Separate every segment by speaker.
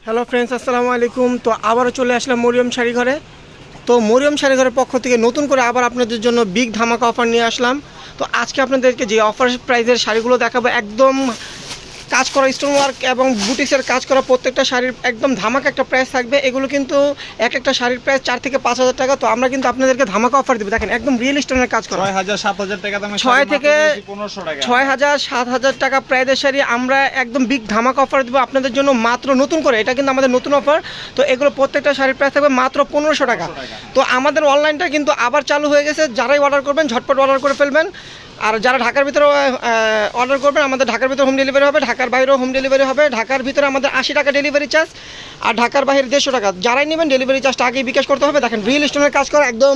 Speaker 1: Hello friends, আসসালামু আলাইকুম। তো আবারও চলে আসলাম মরিয়ম শাড়ি ঘরে। তো মরিয়ম শাড়ি ঘরের পক্ষ থেকে নতুন করে আবার আপনাদের জন্য বিগ ধামাকা অফার নিয়ে আসলাম। তো আজকে আপনাদেরকে যে অফার প্রাইসের শাড়িগুলো দেখাবো, একদম কাজ করা স্টোন ওয়ার্ক এবং বুটিক্সের কাজ করা প্রত্যেকটা শাড়ির একদম ধামাকা একটা প্রাইস থাকবে। এগুলো কিন্তু একটা শাড়ির প্রাইস 4 থেকে 5 হাজার টাকা। তো আমরা কিন্তু আপনাদেরকে ধামাকা অফার দেবো। দেখেন, একদম রিয়েল স্টোনের কাজ করা
Speaker 2: 6,000-7,000 টাকা দামে
Speaker 1: 6 থেকে 6,000-7,000 টাকা প্রাইসের শাড়ি আমরা একদম বিগ ধামাকা অফার দেবো আপনাদের জন্য, মাত্র নতুন করে। এটা কিন্তু আমাদের নতুন অফার। তো এগুলো প্রত্যেকটা শাড়ির প্রাইস থাকবে মাত্র 1500 টাকা। তো আমাদের অনলাইনটা কিন্তু আবার চালু হয়ে গেছে। যারাই অর্ডার করবেন ঝটপট অর্ডার করে ফেলবেন। আর যারা ঢাকার ভিতরে অর্ডার করবেন, আমাদের ঢাকার ভিতরে হোম ডেলিভারি হবে, ঢাকার বাইরেও হোম ডেলিভারি হবে। ঢাকার ভিতরে আমাদের 80 টাকা ডেলিভারি চার্জ, আর ঢাকার বাইরে 150 টাকা। যারাই নেবেন ডেলিভারি চার্জটা আগেই বিকাশ করতে হবে। দেখেন, রিয়েল স্টোনের কাজ করা, একদম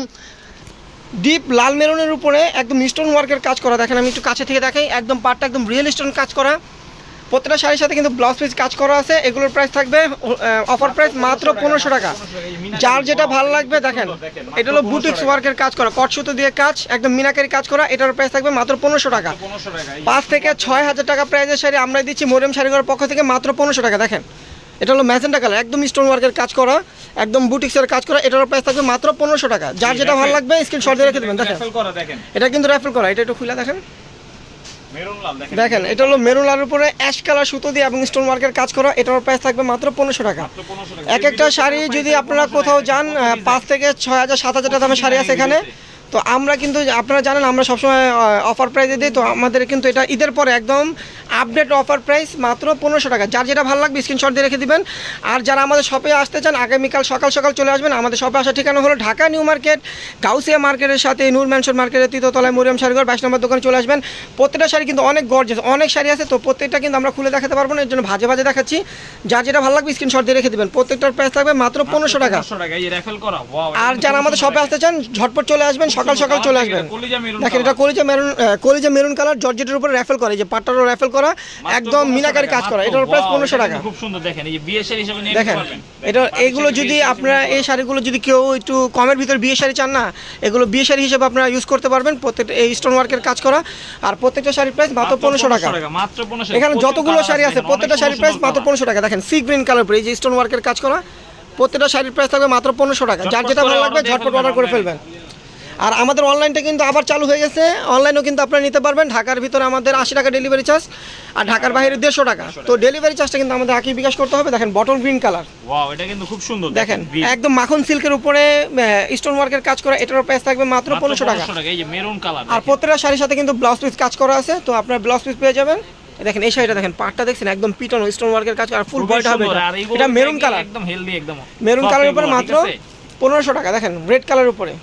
Speaker 1: ডিপ লাল মেরুনের উপরে একদম স্টোন ওয়ার্কের কাজ করা। দেখেন, আমি একটু কাছে থেকে দেখাই, একদম পাটটা একদম রিয়েল স্টোন কাজ করা। প্রত্যেকটা শাড়ির সাথে কিন্তু ব্লাউজ পিস কাজ করা আছে। এগুলোর প্রাইস থাকবে অফার প্রাইস মাত্র 1500 টাকা। যার যেটা ভালো লাগবে, দেখেন এটা হলো বুটিক্স ওয়ার্কের কাজ করা, কট সুতো দিয়ে কাজ, একদম মিনাকারি কাজ করা। এটার প্রাইস থাকবে মাত্র 1500 টাকা। 5 থেকে 6,000 টাকা প্রাইসের শাড়ি আমরা দিচ্ছি মরিয়ম শাড়িঘরের পক্ষ থেকে মাত্র 1500 টাকা। দেখেন, এটা হলো ম্যাজেন্টা কালার, একদম স্টোন ওয়ার্কের কাজ করা, একদম বুটিক্সের কাজ করা। এটার প্রাইস থাকবে মাত্র 1500 টাকা। যার যেটা ভালো লাগবে স্ক্রিনশট দিয়ে রেখে দেবেন। দেখেন, এটা কিন্তু র্যাফেল করা। এটা একটু খুলে দেখেন, দেখেন এটা হলো মেরুন লালের উপরে অ্যাশ কালার সুতো দিয়ে এবং স্টোন ওয়ার্কের কাজ করা। এটার প্রাইস থাকবে মাত্র 1500 টাকা। একটা শাড়ি যদি আপনারা কোথাও যান 5 থেকে 6,000-7,000 টাকা দামের শাড়ি আছে এখানে। তো আমরা কিন্তু আপনারা জানেন আমরা সবসময় অফার প্রাইসে দিই। তো আমাদের কিন্তু এটা ঈদের পরে একদম আপডেট অফার প্রাইস মাত্র 1500 টাকা। যার যেটা ভালো লাগবে স্ক্রিনশট দিয়ে রেখে দিবেন। আর যারা আমাদের শপে আসতে চান আগামীকাল সকাল সকাল চলে আসবেন। আমাদের শপে আসার ঠিকানা হলো ঢাকা নিউ মার্কেট, গাউসিয়া মার্কেটের সাথে নূর ম্যানশন মার্কেটের 3য় তলায় মরিয়ম শাড়িঘর 22 নম্বর দোকানে চলে আসবেন। প্রত্যেকটা শাড়ি কিন্তু অনেক গর্জিয়াস, অনেক শাড়ি আছে। তো প্রত্যেকটা কিন্তু আমরা খুলে দেখাতে পারবো না, এর জন্য ভাজে ভাজে দেখাচ্ছি। যার যেটা ভালো লাগবে স্ক্রিনশট দিয়ে রেখে দিবেন। প্রত্যেকটার প্রাইস থাকবে মাত্র 1500 টাকা। আর যারা আমাদের শপে আসতে চান ঝটপট চলে আসবেন, সকাল সকাল চলে আসবেন। দেখেন, এটা কলিজা মেরুন কালার জর্জেটের উপরে র্যাফেল করা, এই যে পাটটারও র্যাফেল করা, একদম মিনাকারি কাজ করা। এটার প্রাইস 1500 টাকা।
Speaker 2: খুব সুন্দর। দেখেন, এই যে বিয়ে শাড়ি হিসেবে নিতে
Speaker 1: দেখেন
Speaker 2: পারবেন।
Speaker 1: এটা এইগুলো যদি আপনারা এই শাড়িগুলো যদি কেউ একটু কমের ভিতরে বিয়ে শাড়ি চান না, এগুলো বিয়ে শাড়ি হিসেবে আপনারা ইউজ করতে পারবেন। প্রত্যেকটা এই স্টোন ওয়ার্কের কাজ করা। আর প্রত্যেকটা শাড়ির প্রাইস মাত্র 1500 টাকা।
Speaker 2: মাত্র 1500।
Speaker 1: এখানে যতগুলো শাড়ি আছে প্রত্যেকটা শাড়ির প্রাইস মাত্র 1500 টাকা। দেখেন, সি গ্রিন কালার উপরে এই যে স্টোন ওয়ার্কের কাজ করা, প্রত্যেকটা শাড়ির প্রাইস থাকবে মাত্র 1500 টাকা। যার যেটা ভালো লাগবে ঝটপট অর্ডার করে ফেলবেন। আর আমাদের অনলাইনটা কিন্তু আবার চালু হয়ে গেছে। অনলাইনেও কিন্তু আপনারা নিতে পারবেন। ঢাকার ভিতরে আমাদের 80 টাকা ডেলিভারি চার্জ, আর ঢাকার বাইরে 150 টাকা। তো ডেলিভারি চার্জটা কিন্তু আমাদের আগে বিকাশ করতে হবে। দেখেন, বটল গ্রিন কালার,
Speaker 2: ওয়াও, এটা কিন্তু খুব সুন্দর।
Speaker 1: দেখেন একদম মাখন সিল্কের উপরে স্টোন ওয়ার্কের কাজ করা। এটার প্রাইস থাকবে মাত্র 1500 টাকা।
Speaker 2: এই যে মেরুন কালার।
Speaker 1: আর প্রত্যেকটা শাড়ির সাথে কিন্তু ব্লাউজ পিস কাজ করা আছে। তো আপনারা ব্লাউজ পিস পেয়ে যাবেন। দেখেন এই শাড়িটা, দেখেন পাটটা দেখছেন, একদম পিটানো স্টোন ওয়ার্কের কাজ করা, ফুল বডিটা হবে। এটা মেরুন কালার,
Speaker 2: একদম হেলদি, একদম
Speaker 1: মেরুন কালারের উপরে মাত্র 1500 টাকা। দেখেন, রেড কালারের উপরে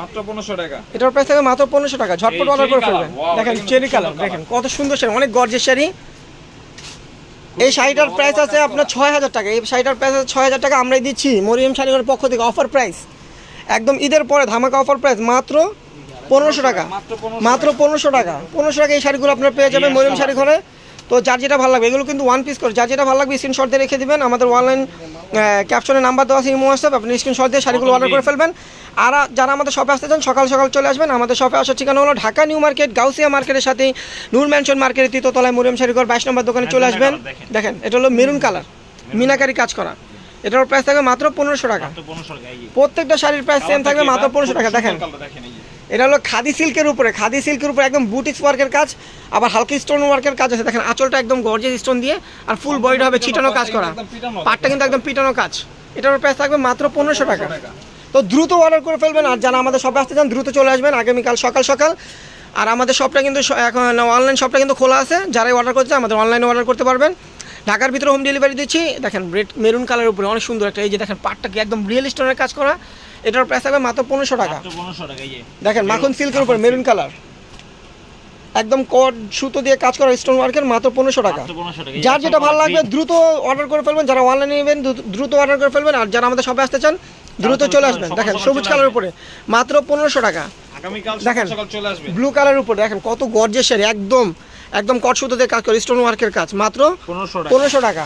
Speaker 2: মাত্র 1500 টাকা।
Speaker 1: এটার প্রাইস থাকবে মাত্র 1500 টাকা। ঝটপট অর্ডার করে ফেলবেন। দেখেন চেরি কালার, দেখেন কত সুন্দর শাড়ি, অনেক গর্জিয়াস শাড়ি। এই শাড়িটার প্রাইস আছে আপনার 6000 টাকা। এই শাড়িটার প্রাইস আছে 6000 টাকা। আমরাই দিচ্ছি মরিয়ম শাড়িঘরের পক্ষ থেকে অফার প্রাইস, একদম ঈদের পরে ধামাকা অফার প্রাইস মাত্র 1500 টাকা। মাত্র 1500 টাকা। 1500 টাকা এই শাড়িগুলো আপনারা পেয়ে যাবেন মরিয়ম শাড়িঘরে। তো যার যেটা ভালো লাগবে, এগুলো কিন্তু ওয়ান পিস করে, যার যেটা ভালো লাগবে স্ক্রিনশট দিয়ে রেখে দিবেন। আমাদের অনলাইন ক্যাপশনে নাম্বার দেওয়া আছে, ইমো হোয়াটসঅ্যাপ, আপনি স্ক্রিনশট দিয়ে শাড়িগুলো অর্ডার করে ফেলবেন। আর যারা আমাদের শপে আসতে চান সকাল সকাল চলে আসবেন। আমাদের শপে আসার ঠিকানা হলো ঢাকা নিউ মার্কেট, গাউসিয়া মার্কেটের সাথে নূর ম্যানশন মার্কেটের 3য় তলায় মরিয়ম শাড়িঘর 22 নম্বর দোকানে চলে আসবেন। দেখেন, এটা হলো মেরুন কালার, মিনাকারি কাজ করা। এটার প্রাইস থাকবে মাত্র 1500 টাকা। প্রত্যেকটা শাড়ির প্রাইস সেম থাকবে মাত্র 1500 টাকা। দেখেন, এটা হলো খাদি সিল্কের উপরে, খাদি সিল্কের উপরে একদম বুটিক্স ওয়ার্কের কাজ, আবার হালকা স্টোন ওয়ার্কের কাজ আছে। দেখেন আঁচলটা একদম গর্জিয়াস স্টোন দিয়ে, আর ফুল বডিটা হবে ছিটানো কাজ করা, পাটটা কিন্তু একদম পিটানো কাজ। এটার প্রাইস থাকবে মাত্র 1500 টাকা। তো দ্রুত অর্ডার করে ফেলবেন। আর যারা আমাদের শপে আসতে চান দ্রুত চলে আসবেন আগামীকাল সকাল সকাল। আর আমাদের শপটা কিন্তু এখন অনলাইন শপটা কিন্তু খোলা আছে। যারাই অর্ডার করছে আমাদের অনলাইনে অর্ডার করতে পারবেন। ঢাকার ভিতরে হোম ডেলিভারি দিচ্ছি। দেখেন রেড মেরুন কালারের উপরে অনেক সুন্দর একটা, এই যে দেখেন পাটটা কি একদম রিয়েল স্টোনের কাজ করা। এটার প্রাইস থাকবে মাত্র 1500 টাকা। দেখেন মাখন সিল্কের উপর মেরুন কালার, একদম কট সুতো দিয়ে কাজ করা স্টোন ওয়ার্কের, মাত্র 1500 টাকা। যার যেটা ভালো লাগবে দ্রুত অর্ডার করে ফেলবেন। যারা অনলাইনে নেবেন দ্রুত অর্ডার করে ফেলবেন। আর যারা আমাদের শপে আসতে চান দ্রুত চলে আসবেন। দেখেন সবুজ কালারের উপরে মাত্র 1500 টাকা। দেখেন ব্লু কালারের উপরে, দেখেন কত গর্জিয়াস শাড়ি, একদম একদম কট সুতো দিয়ে কাজ করে স্টোন ওয়ার্কের কাজ, মাত্র 1500 টাকা।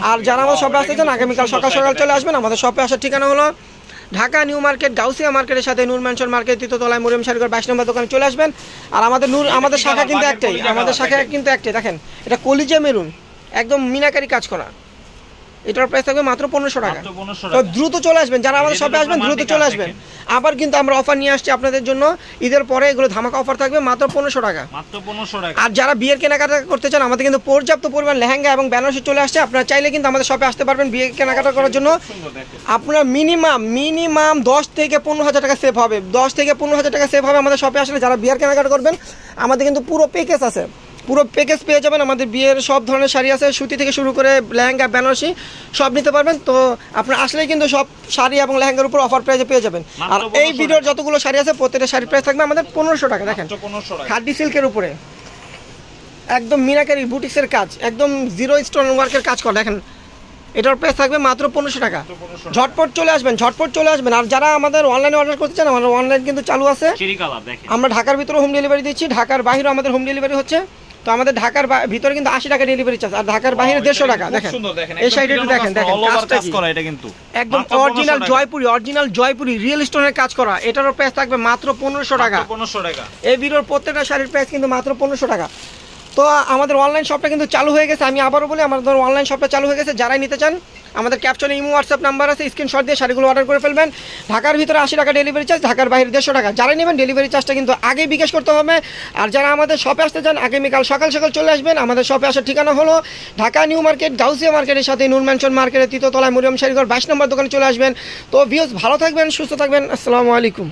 Speaker 1: আর যারা আমাদের শপে আসতে চান আগামীকাল সকাল সকাল চলে আসবেন। আমাদের শপে আসার ঠিকানা হলো ঢাকা নিউ মার্কেট, গাউসিয়া মার্কেটের সাথে নূর ম্যানশন মার্কেট 3য় তলায় মরিয়ম শাড়িঘর 22 নম্বর দোকানে চলে আসবেন। আর আমাদের শাখা কিন্তু একটাই, আমাদের শাখা কিন্তু একটাই। দেখেন এটা কলিজা মেরুন, একদম মিনাকারি কাজ করা। এটার প্রাইস থাকবে মাত্র 1500 টাকা।
Speaker 2: মাত্র 1500
Speaker 1: তো
Speaker 2: টাকা।
Speaker 1: দ্রুত চলে আসবেন, যারা আমাদের শপে আসবেন দ্রুত চলে আসবেন। আবার কিন্তু আমরা অফার নিয়ে আসছি আপনাদের জন্য, ঈদের পরে এগুলো ধামাকা অফার থাকবে মাত্র 1500 টাকা।
Speaker 2: মাত্র 1500 টাকা।
Speaker 1: আর যারা বিয়ের কেনাকাটা করতে চান, আমাদের কিন্তু পর্যাপ্ত পরিমাণ লেহেঙ্গা এবং বেনারসি চলে আসছে, আপনারা চাইলে কিন্তু আমাদের শপে আসতে পারবেন বিয়ের কেনাকাটা করার জন্য।
Speaker 2: সুন্দর দেখেন।
Speaker 1: আপনার মিনিমাম 10 থেকে 15,000 টাকা সেভ হবে, 10 থেকে 15,000 টাকা সেভ হবে আমাদের শপে আসলে। যারা বিয়ের কেনাকাটা করবেন, আমাদের কিন্তু পুরো প্যাকেজ আছে, পুরো প্যাকেজ পেয়ে যাবেন। আমাদের বিয়ের সব ধরনের শাড়ি আছে, সুতি থেকে শুরু করে লেহেঙ্গা বেনারসি সব নিতে পারবেন। তো আপনার আসলেই কিন্তু সব শাড়ি এবং লেহেঙ্গার উপর অফার প্রাইসে পেয়ে যাবেন। আর এই ভিডিওর যতগুলো শাড়ি আছে প্রত্যেকটা শাড়ির প্রাইস থাকবে আমাদের 1500 টাকা। দেখেন
Speaker 2: মাত্র 1500 টাকা।
Speaker 1: খাদি সিল্কের উপরে একদম মিনাকারি বুটিক্সের কাজ, একদম জিরো স্টোন ওয়ার্কের কাজ করা। দেখেন এটার প্রাইস থাকবে মাত্র 1500 টাকা। ঝটপট চলে আসবেন, ঝটপট চলে আসবেন। আর যারা আমাদের অনলাইনে অর্ডার করতে চান, আমাদের অনলাইন কিন্তু চালু আছে।
Speaker 2: চেরি কালার দেখেন।
Speaker 1: আমরা ঢাকার ভিতরে হোম ডেলিভারি দিচ্ছি, ঢাকার বাইরেও আমাদের হোম ডেলিভারি হচ্ছে। তো আমাদের ঢাকার ভিতরে কিন্তু 80 টাকা ডেলিভারি চার্জ, আর ঢাকার বাইরে 150 টাকা। দেখেন এই সাইডে একটু দেখেন, দেখেন কাজটা
Speaker 2: কাজ করা, এটা কিন্তু
Speaker 1: একদম অরিজিনাল জয়পুরি রিয়েল স্টোনের কাজ করা। এটারও প্রাইস থাকবে মাত্র 1500 টাকা।
Speaker 2: 1500 টাকা।
Speaker 1: এই ভিডিওর প্রত্যেকটা শাড়ির প্রাইস কিন্তু মাত্র 1500 টাকা। তো আমাদের অনলাইন শপটা কিন্তু চালু হয়ে গেছে। আমি আবারও বলি, আমাদের অনলাইন শপটা চালু হয়ে গেছে। যারাই নিতে চান, আমাদের ক্যাপশনে ইমো হোয়াটসঅ্যাপ নাম্বার আছে, স্ক্রিনশট দিয়ে শাড়িগুলো অর্ডার করে ফেলবেন। ঢাকার ভিতরে 80 টাকা ডেলিভারি চার্জ, ঢাকার বাইরে 150 টাকা। যারাই নেবেন ডেলিভারি চার্জটা কিন্তু আগেই বিকাশ করতে হবে। আর যারা আমাদের শপে আসতে চান, আগামীকাল সকাল সকাল চলে আসবেন। আমাদের শপে আসার ঠিকানা হলো ঢাকা নিউ মার্কেট, গাউসিয়া মার্কেটের সাথে নূর ম্যানশন মার্কেটের 3য় তলায় মরিয়ম শাড়িঘর 22 নম্বর দোকানে চলে আসবেন। তো ভিউজ ভালো থাকবেন, সুস্থ থাকবেন। আসসালামু আলাইকুম।